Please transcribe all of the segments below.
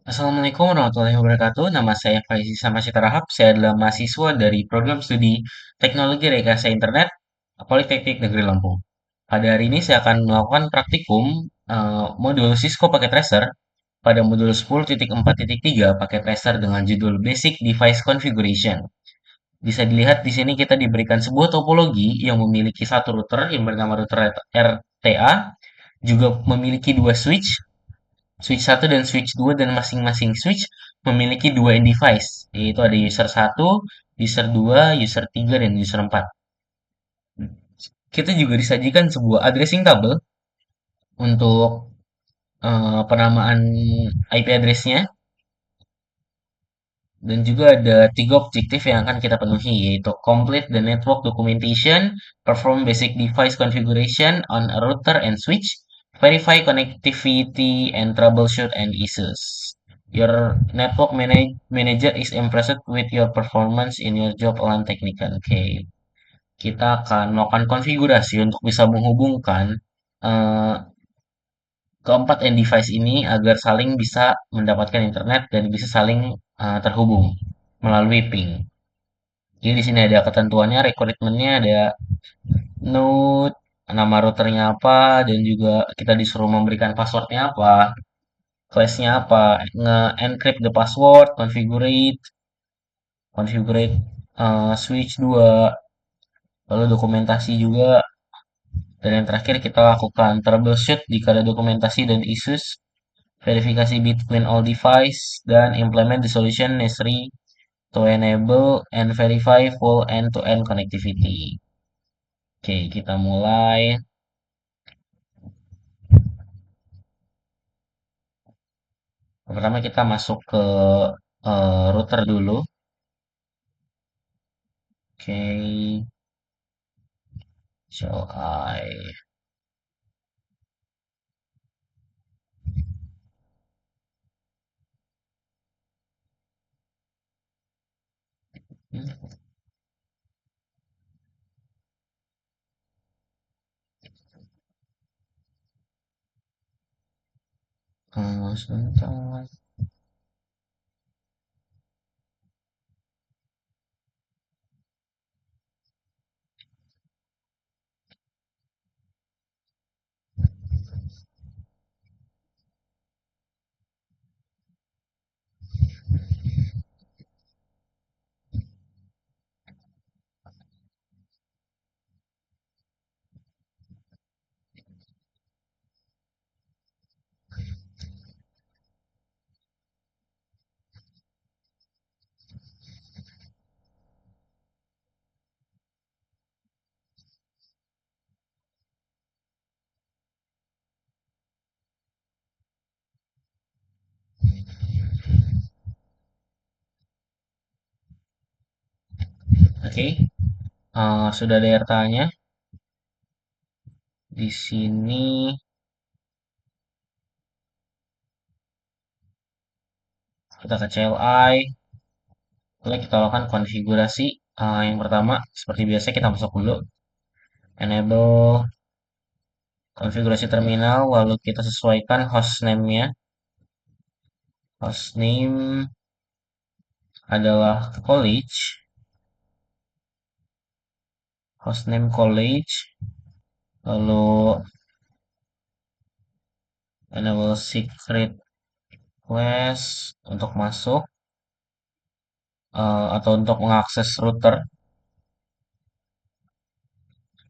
Assalamualaikum warahmatullahi wabarakatuh. Nama saya Faizi Samasita Rahab. Saya adalah mahasiswa dari program studi Teknologi Rekayasa Internet Politeknik Negeri Lampung. Pada hari ini saya akan melakukan praktikum modul Cisco Packet Tracer pada modul 10.4.3 Packet Tracer dengan judul Basic Device Configuration. Bisa dilihat di sini kita diberikan sebuah topologi yang memiliki satu router yang bernama router RTA, juga memiliki dua switch, switch 1 dan switch 2, dan masing-masing switch memiliki dua end device, yaitu ada user 1, user 2, user 3, dan user 4. Kita juga disajikan sebuah addressing table untuk penamaan IP address-nya, dan juga ada tiga objektif yang akan kita penuhi, yaitu complete the network documentation, perform basic device configuration on a router and switch, verify connectivity, and troubleshoot end issues. Your network manager is impressed with your performance in your job alan technical. Oke, kita akan melakukan konfigurasi untuk bisa menghubungkan eh, keempat end device ini agar saling bisa mendapatkan internet dan bisa saling terhubung melalui ping. Jadi di sini ada ketentuannya, requirement-nya ada node, nama routernya apa, dan juga kita disuruh memberikan passwordnya apa, class-nya apa, nge-encrypt the password, configure switch 2, lalu dokumentasi juga, dan yang terakhir kita lakukan troubleshoot jika ada dokumentasi dan issues, verifikasi between all device, dan implement the solution necessary to enable and verify full end-to-end connectivity. Oke, kita mulai. Pertama kita masuk ke router dulu. Oke, shall I? Sebentar. Oke, sudah ada yang tanya. Di sini kita ke CLI. Lalu kita lakukan konfigurasi. Yang pertama, seperti biasa kita masuk dulu. Enable konfigurasi terminal, lalu kita sesuaikan hostname-nya. Hostname adalah college. Hostname college. Lalu enable secret class untuk masuk atau untuk mengakses router.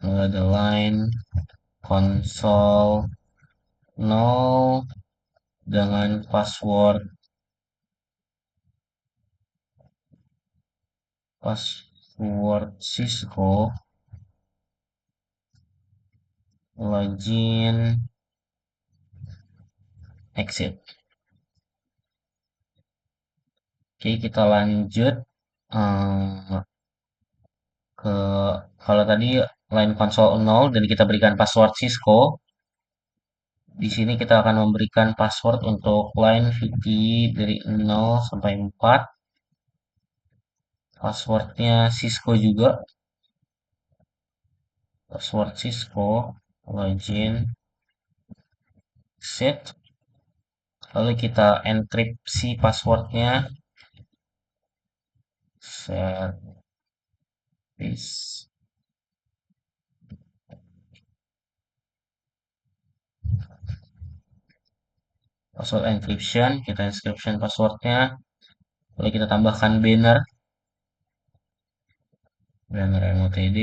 Lalu ada line console 0 dengan password Cisco, login, exit. Oke, kita lanjut eh, ke kalau tadi line console 0 dan kita berikan password Cisco. Di sini kita akan memberikan password untuk line VT dari 0 sampai 4. Passwordnya Cisco juga. Password Cisco, login, exit. Lalu kita enkripsi passwordnya, service password encryption, kita encryption passwordnya, lalu kita tambahkan banner, banner motd,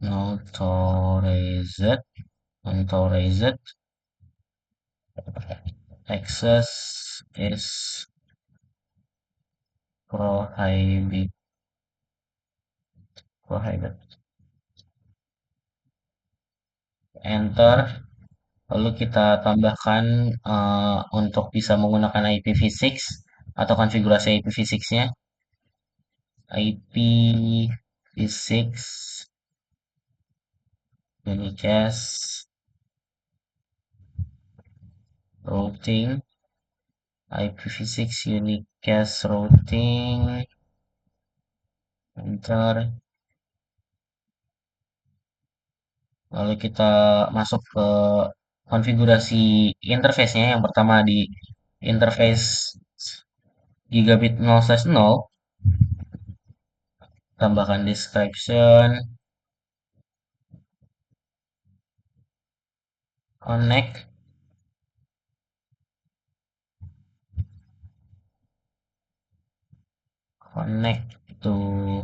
authorized, authorized, access is prohibited, prohibited, enter. Lalu kita tambahkan untuk bisa menggunakan IPv6 atau konfigurasi IPv6-nya, IPv6 unicast routing, IPv6 unicast routing, enter. Lalu kita masuk ke konfigurasi interface-nya. Yang pertama di interface gigabit 0/0, tambahkan description, connect, connect to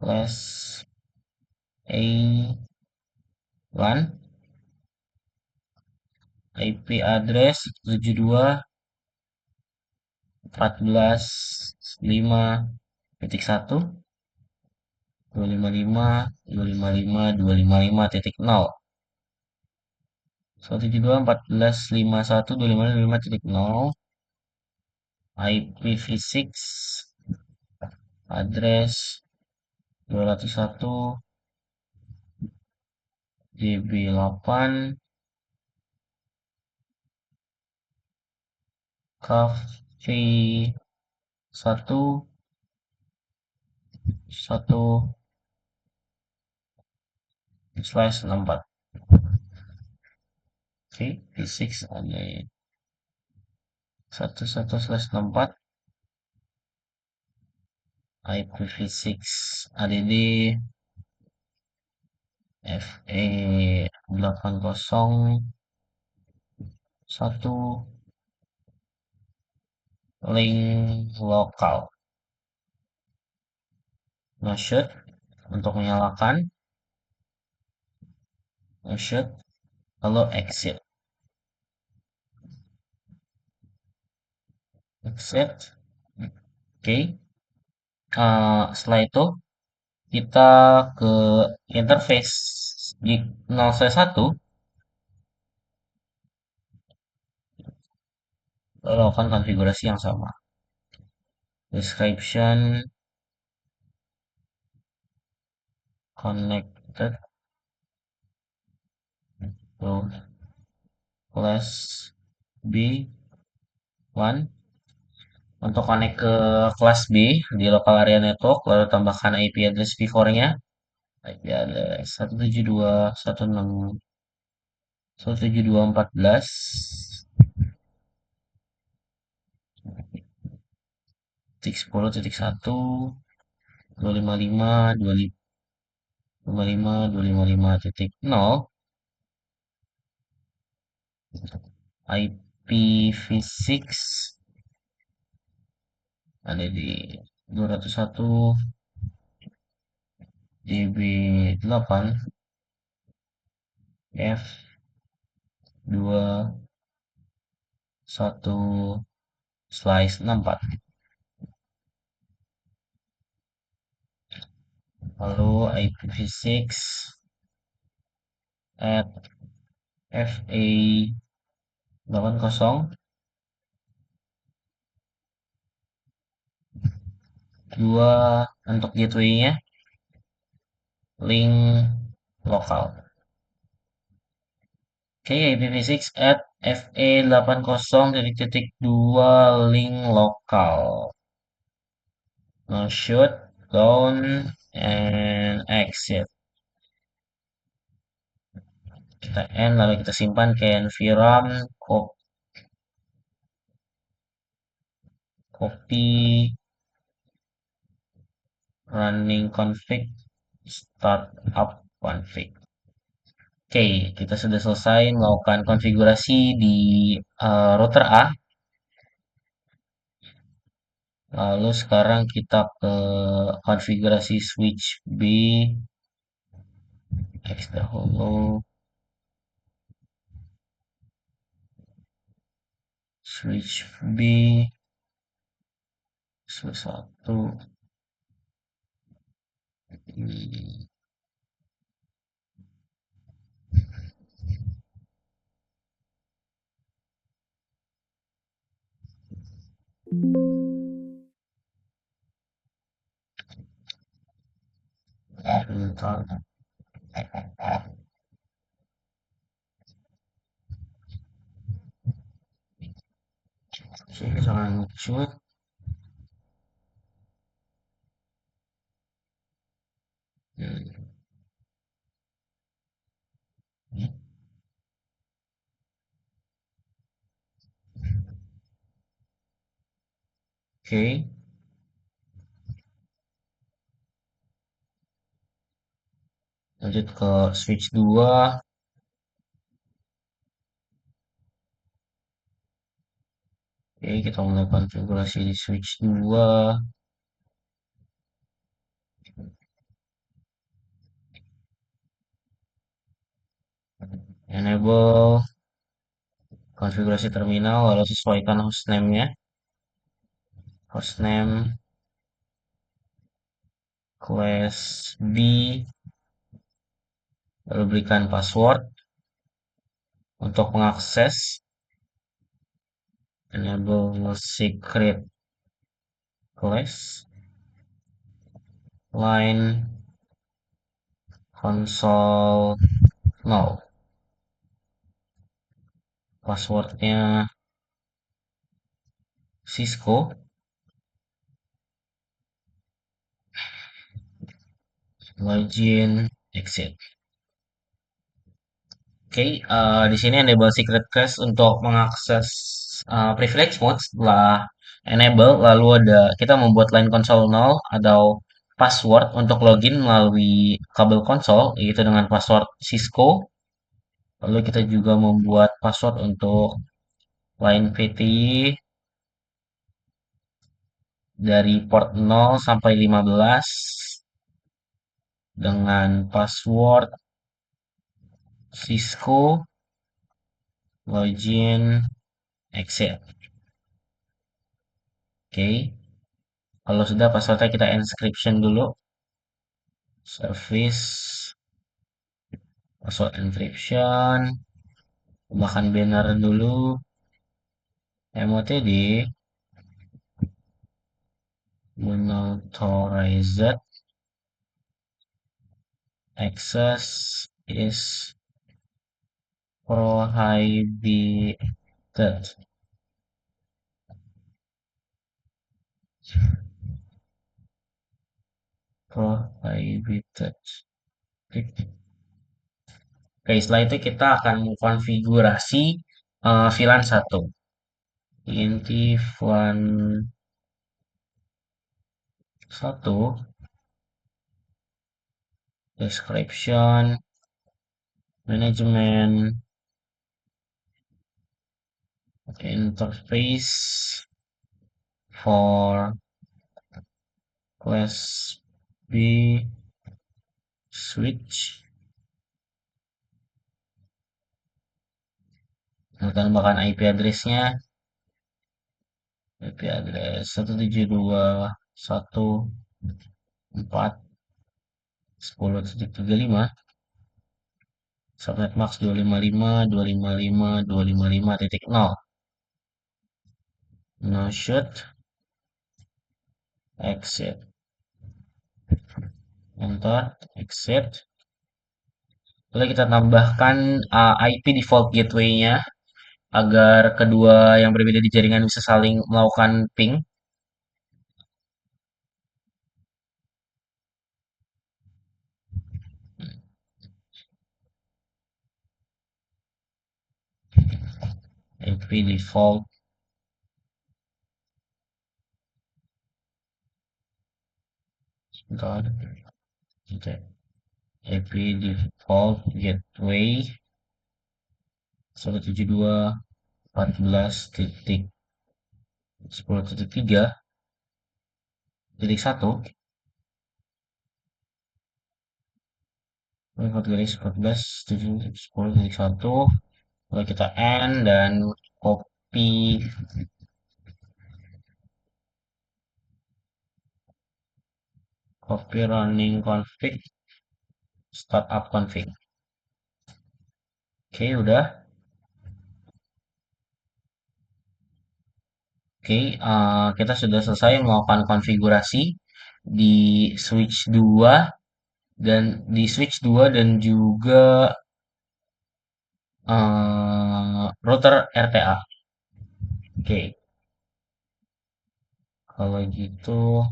class A1, IP address 72.14.5.1, 255, 255, 255.0. 172.14.51, 255, 255.0, IPv6 address 201 JB8 cafe 1 1/64. Oke, V6 ada 11/64, IPv6 add FE801 link lokal. No shoot untuk menyalakan, no shoot, lalu exit, exit. Oke. Setelah itu kita ke interface di 0/1, lakukan konfigurasi yang sama. Description connected to class B1. Untuk connect ke kelas B di local area network, lalu tambahkan IP address v4-nya. IP address 172.168.172.14, 10.1, 255, 255, 255.0, IPv6 ada di 201 JB8 F21/64. Lalu IPv6 at FA80 2 untuk gateway-nya, link lokal. Oke, IPv6 at FA80.2 link lokal. No shoot, down, and exit. kita end lalu kita simpan ke environ copy running config startup config. Oke, kita sudah selesai melakukan konfigurasi di router A. Lalu sekarang kita ke konfigurasi switch B, X dahulu, switch B, satu, bentar, sih jangan cut. Oke, lanjut ke switch 2. Oke, kita mulai konfigurasi di switch 2. Enable konfigurasi terminal lalu sesuaikan hostname-nya. Hostname class B lalu berikan password untuk mengakses. Enable secret class line console no. Passwordnya Cisco login exit. Oke, di sini enable secret cache untuk mengakses privilege mode. Setelah enable, lalu ada kita membuat line console 0 atau password untuk login melalui kabel konsol, yaitu dengan password Cisco. Lalu kita juga membuat password untuk line VTI dari port 0 sampai 15 dengan password Cisco login exit. Oke, kalau sudah passwordnya kita encryption dulu. Service password encryption. Tambahkan banner dulu. MOTD unauthorized access is prohibited. Prohibited. Oke, setelah itu kita akan mengkonfigurasi VLAN 1. Inti VLAN 1 description management interface for class B switch. Kita tambahkan IP address-nya. IP address 172.1.4.10.35. Subnet max 255.255.255.0. No shoot exit. Enter exit. Lalu kita tambahkan IP default gateway-nya agar kedua yang berbeda di jaringan bisa saling melakukan ping. IP default. Bentar, kita IP default gateway 172.14.10.3.1 14.10.1 lalu kita end dan copy running config startup config. Oke, udah. Oke, kita sudah selesai melakukan konfigurasi di switch 2 dan juga router RTA. Oke, kalau gitu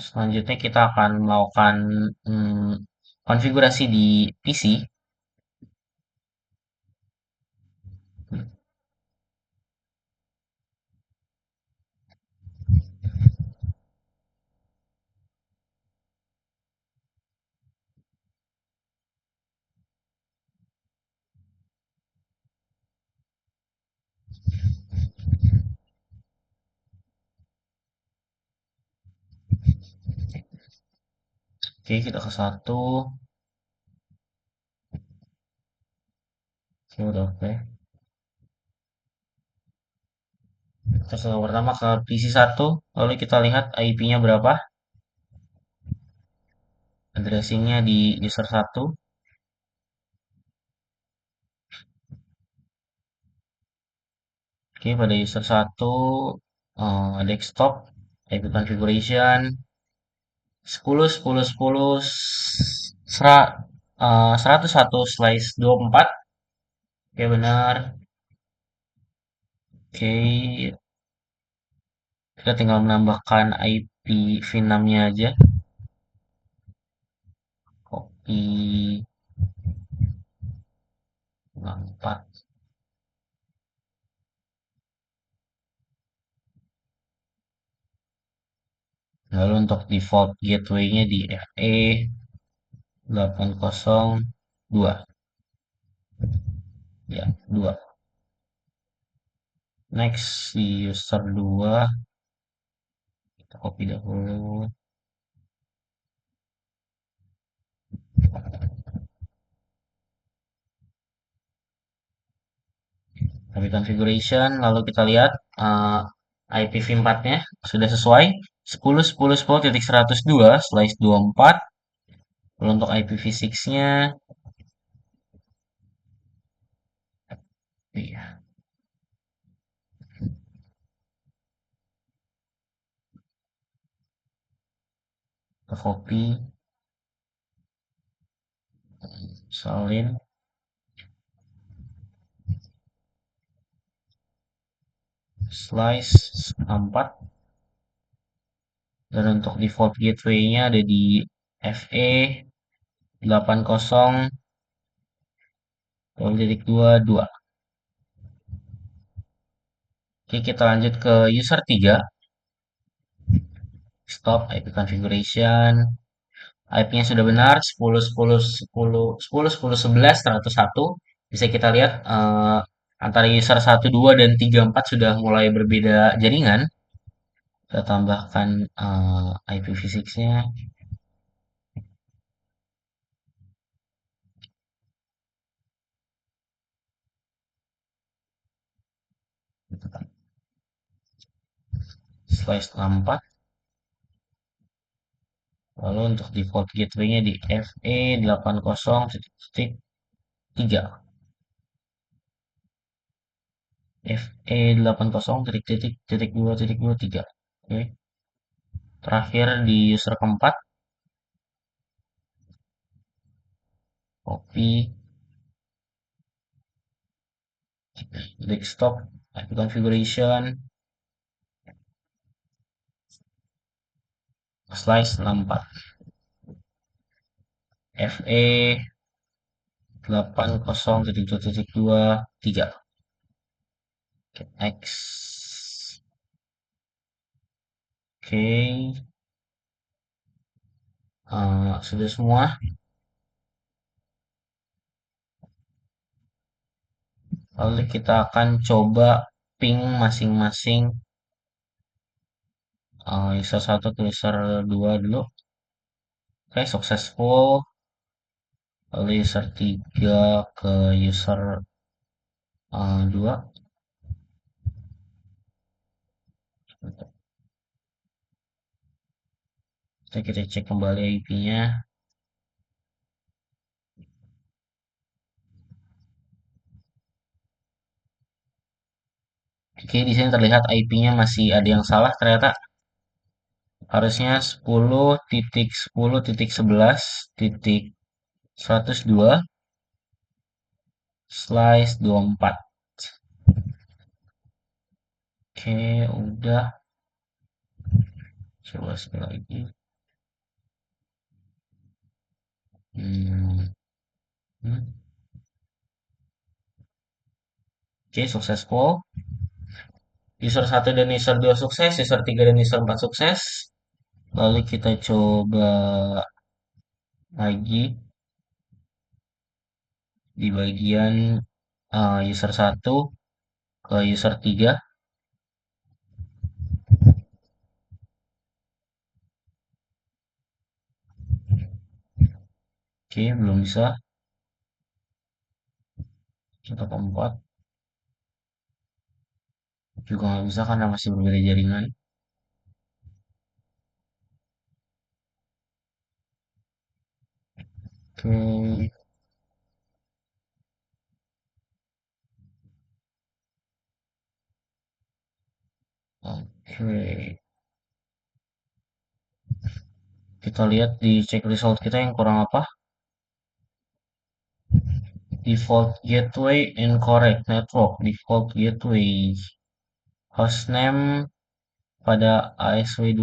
selanjutnya kita akan melakukan hmm, konfigurasi di PC. Oke, kita ke satu. Oke, udah oke. Kita pertama ke PC 1, lalu kita lihat IP-nya berapa. Addressing-nya di user 1. Oke, pada user 1 desktop IP configuration 101/24. Oke, benar. Oke, kita tinggal menambahkan IP VNAM-nya aja. Copy 4. Lalu untuk default gateway-nya di FE 802. Ya, 2. Next di user 2 kita copy dahulu. Copy configuration, lalu kita lihat IPv4-nya sudah sesuai 10.10.10.102/24. Lalu untuk IPv6-nya iya, kita copy, salin, slice 4. Dan untuk default gateway-nya ada di FE 80.22. Oke, kita lanjut ke user 3. Stop IP configuration. IP-nya sudah benar 10.10.10.10.11.101. Bisa kita lihat antara user 1, 2, dan 3, 4 sudah mulai berbeda jaringan. Kita tambahkan IPv6-nya. Slice 64. Lalu untuk default gateway-nya di FE 80.3. FE 80.2.2.3. Oke. Terakhir di user keempat, copy desktop IP configuration slice 64. FE 80.2.3. Oke, next. Oke, sudah semua. Lalu kita akan coba ping masing-masing user satu ke user 2 dulu. Oke, successful. Lalu user 3 ke user 2. Kita cek kembali IP-nya. Oke, di sini terlihat IP-nya masih ada yang salah ternyata. Harusnya 10.10.11.102/24. Oke, udah. Coba sekali lagi. Hmm, hmm. Oke, successful. User satu dan user 2 sukses, user 3 dan user 4 sukses. Lalu kita coba lagi di bagian user satu ke user 3. Oke, belum bisa. Kita ke 4 juga nggak bisa karena masih berbeda jaringan. Oke, oke. Kita lihat di cek result kita yang kurang apa. Default gateway incorrect network. Default gateway. Hostname pada ASW2.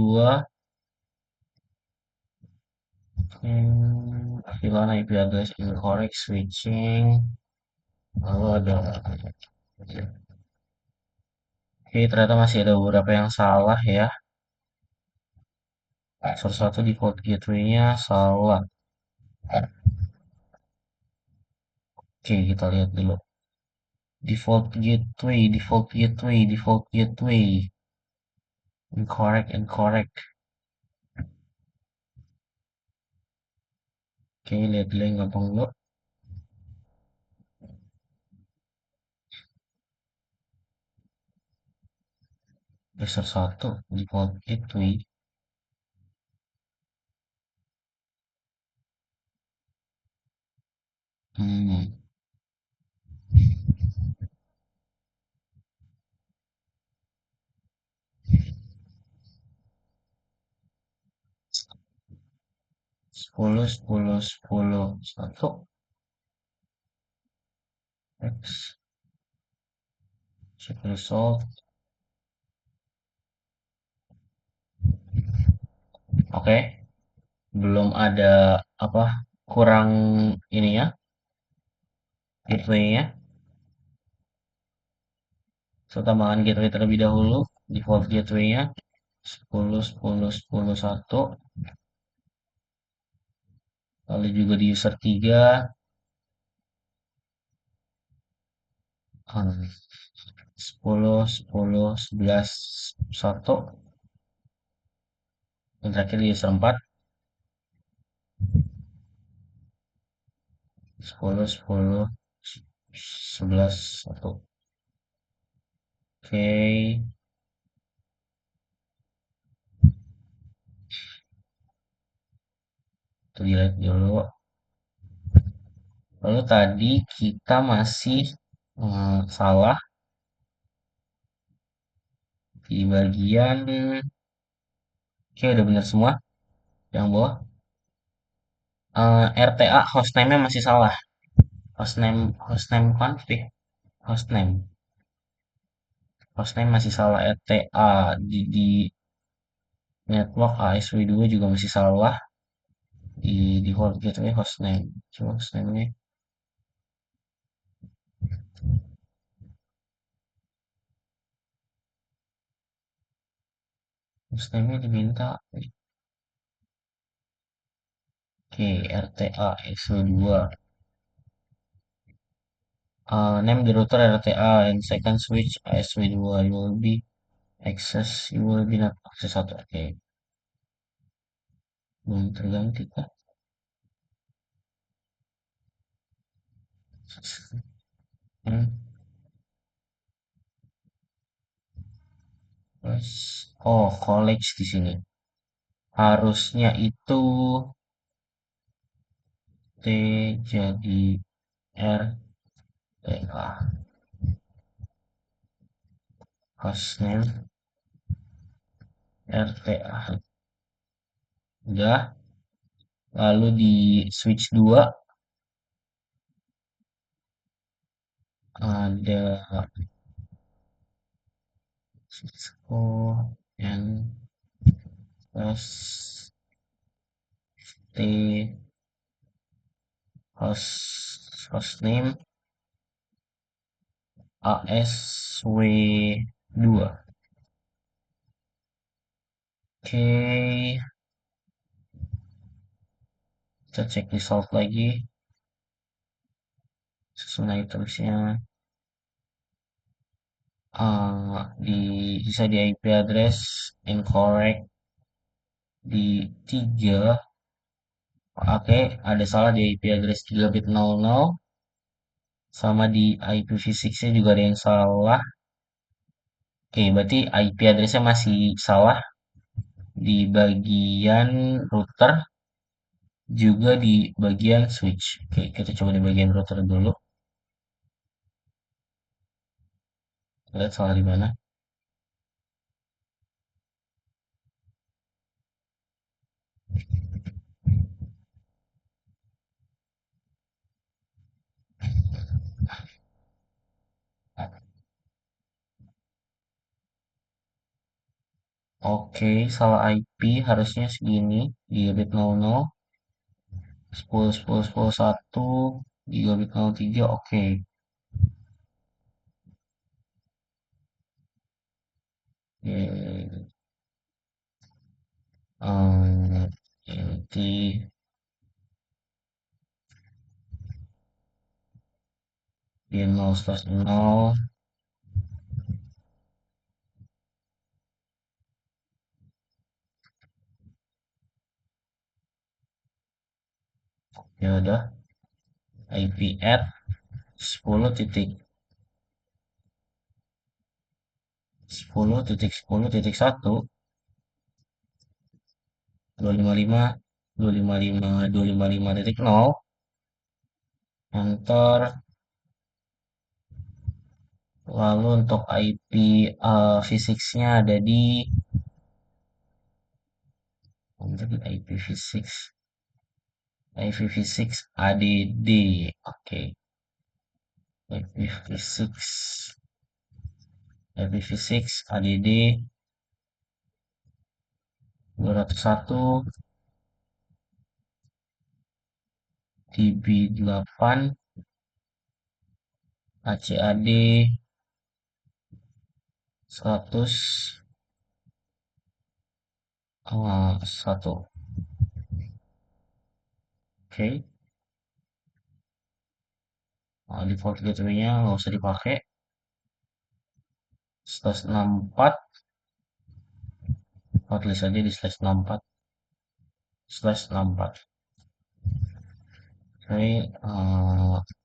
VLAN IP address incorrect switching. Lalu ada. Oke, ternyata masih ada beberapa yang salah ya. Salah satu default gateway-nya salah. Oke, kita lihat dulu. Default gateway, default gateway, default gateway. Incorrect, incorrect. Oke, lihat dulu yang gampang dulu. User satu default gateway. Hmm, 10, 10, 10, 1. X, check result. Oke, belum ada apa kurang ini ya, gateway-nya. So, tambahkan gateway terlebih dahulu. Default gateway-nya 10, 10, 10, 1. Lalu juga di user 3 10, 10, 11, 1. Dan terakhir di user 4 10, 10, 11, 1. Oke, itu dilihat dulu. Lalu tadi kita masih salah di bagian. Oke, udah benar semua. Yang bawah RTA hostname-nya masih salah. Hostname config. Hostname masih salah. RTA di network ASW2 juga masih salah. Di default gateway hostname. Coba hostname-nya. hostname diminta. Oke, RTA SW2. Name the router RTA and second switch SW2. You will be not access satu. Oke, belum terganti kak. Hmm, terus, oh, college di sini. Harusnya itu T jadi RTA. Hostname RTA. Udah, lalu di switch 2 ada Cisco and plus T hostname ASW2. Oke, kita cek result lagi. Susunan itemsnya di bisa di IP address incorrect di 3. Oke, ada salah di IP address 3 bit 00 sama di IPv6-nya juga ada yang salah. Oke, berarti IP address-nya masih salah di bagian router juga di bagian switch. Oke, kita coba di bagian router dulu. Lihat salah di mana. Oke, salah IP harusnya segini, gigabit 00, 10, 10, 10, 1, gigabit 03, oke. Oke, inti di 0/0, ya udah, IP at 10 titik 10 titik 10 titik 1, 255, 255, 255 titik 0, enter. Lalu untuk IP V6-nya ada di IPv6 IPv6 ADD. Oke, IPv6 IPv6 ADD 201 DB8 ACAD 100 1. Oke, default gateway-nya nggak usah dipakai. /64, tulis aja di /64 /64. Oke,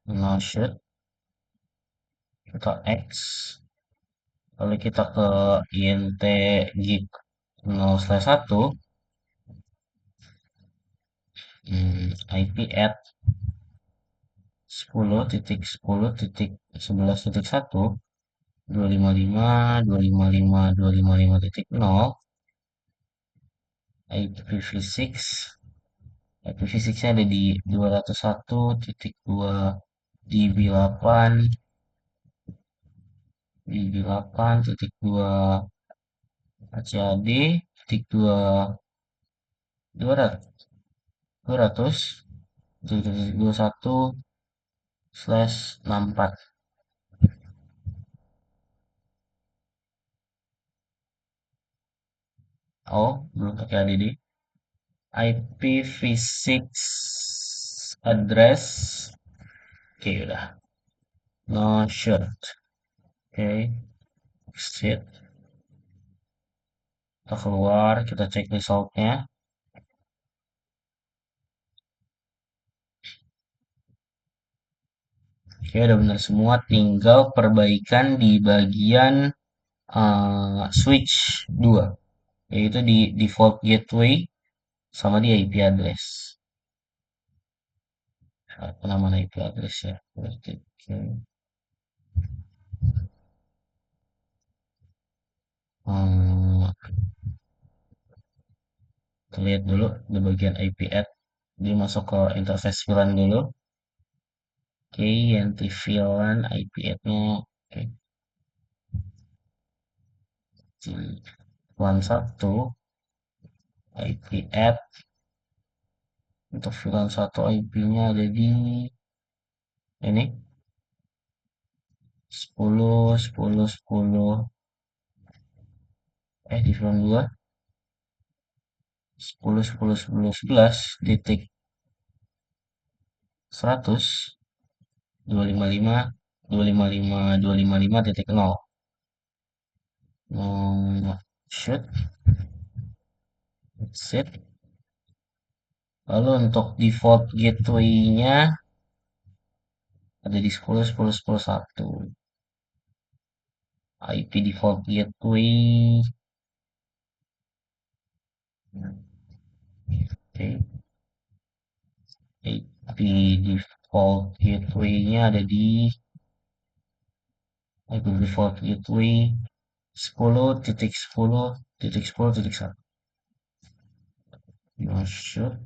no shoot, kita X, lalu kita ke int gig 0/1, IP at 10.10.11.1, 255, 255, 255 titik 0, IPv6, IPv6-nya ada di 201.2 DB8, DB8 titik 2 ACAD titik 2 200 titik 21/64. Oh, belum pakai ADD. IPv6 address. Oke, udah. No shirt. Oke, exit. Kita keluar, kita cek resultnya. Oke, udah benar semua. Tinggal perbaikan di bagian switch 2, yaitu di default gateway sama di IP address. Apa nama IP address ya? Berarti, oke. Hmm, kita lihat dulu di bagian IP add. Dia masuk ke interface VLAN dulu. Oke, ganti VLAN IP add-nya. Oke, di VLAN 1 IP add. Untuk VLAN 1 IP-nya ada di ini 10 10 10 di VLAN 2 10 10 10 11 titik 100 255 255 255 titik 0. Shoot set. Lalu untuk default gateway-nya ada di 10 10 10 1. IP default gateway. Oke, IP default gateway-nya ada di IP default gateway 10.10.10.1. Masuk.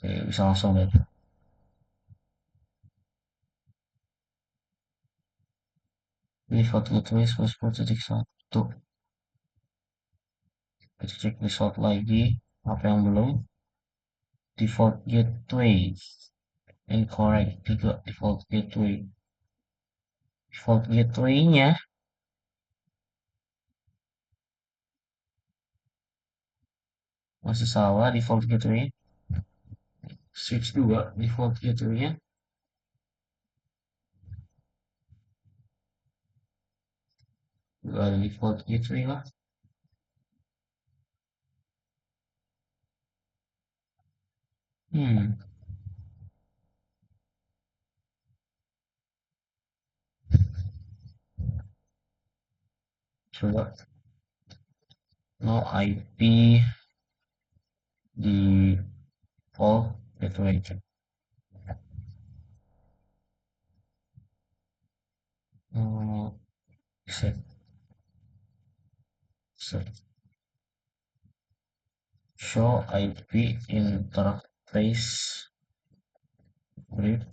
Oke, bisa langsung lihat. Default gateway 10.10.1. Kita cek result lagi. Apa yang belum? Default gateway. Incorrect juga default gateway. Default gateway-nya masih salah default gateway. Switch 2 default gateway-nya. Juga ada default gateway lah. Hmm, coba no IP default gateway. Hmm, set, set. Show IP interface brief.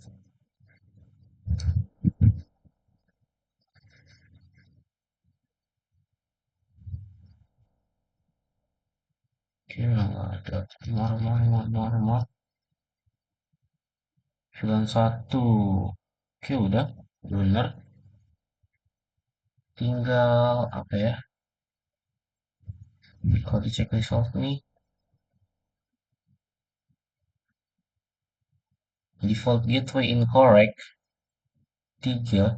Oke, nggak ada. Normal. Film satu. Oke, udah. Bener. Tinggal apa ya? Kalau dicek result nih, default gateway incorrect 3,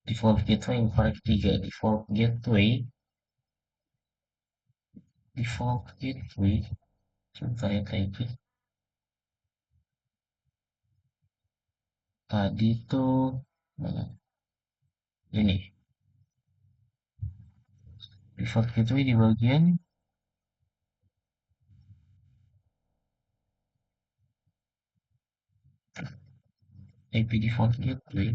default gateway incorrect 3, default gateway coba lihat lagi. Tadi tuh ini default gateway di bagian IP default gateway.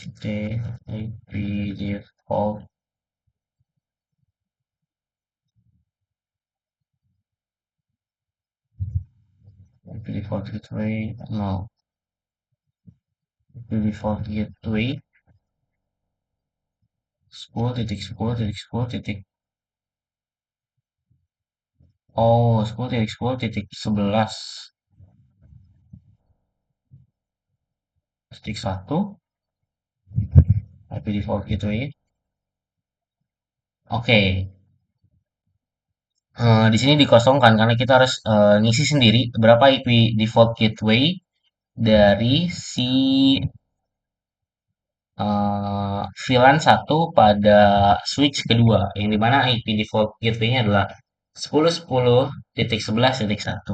Oke, IP default IP default gateway no, IP default gateway 10.10.10. Oh, 10.10.11.1. IP default gateway. Oke, di sini dikosongkan karena kita harus ngisi sendiri berapa IP default gateway dari si VLAN satu pada switch kedua, yang dimana IP default gateway-nya adalah 10.10.11.1.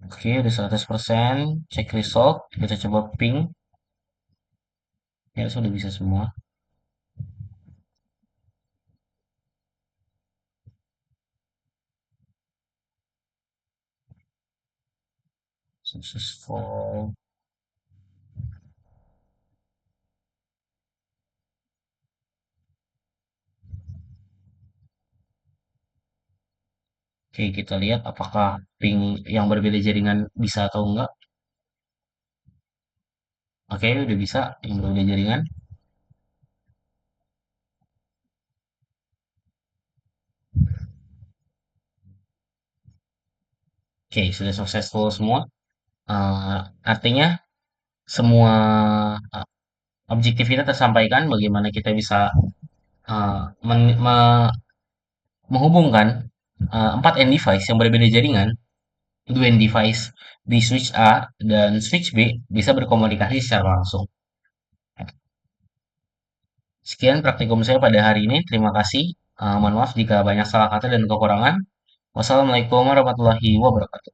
Oke, udah 100%. Cek result. Kita coba ping. Ya, sudah bisa semua. Successful. Oke, kita lihat apakah ping yang berbeda jaringan bisa atau enggak. Oke, udah bisa yang berbeda jaringan. Oke, sudah successful semua. Artinya semua eh, objektif kita tersampaikan bagaimana kita bisa eh, men- me- menghubungkan 4 end device yang berbeda jaringan, 2 end device di switch A dan switch B bisa berkomunikasi secara langsung. Sekian praktikum saya pada hari ini. Terima kasih. Mohon maaf jika banyak salah kata dan kekurangan. Wassalamualaikum warahmatullahi wabarakatuh.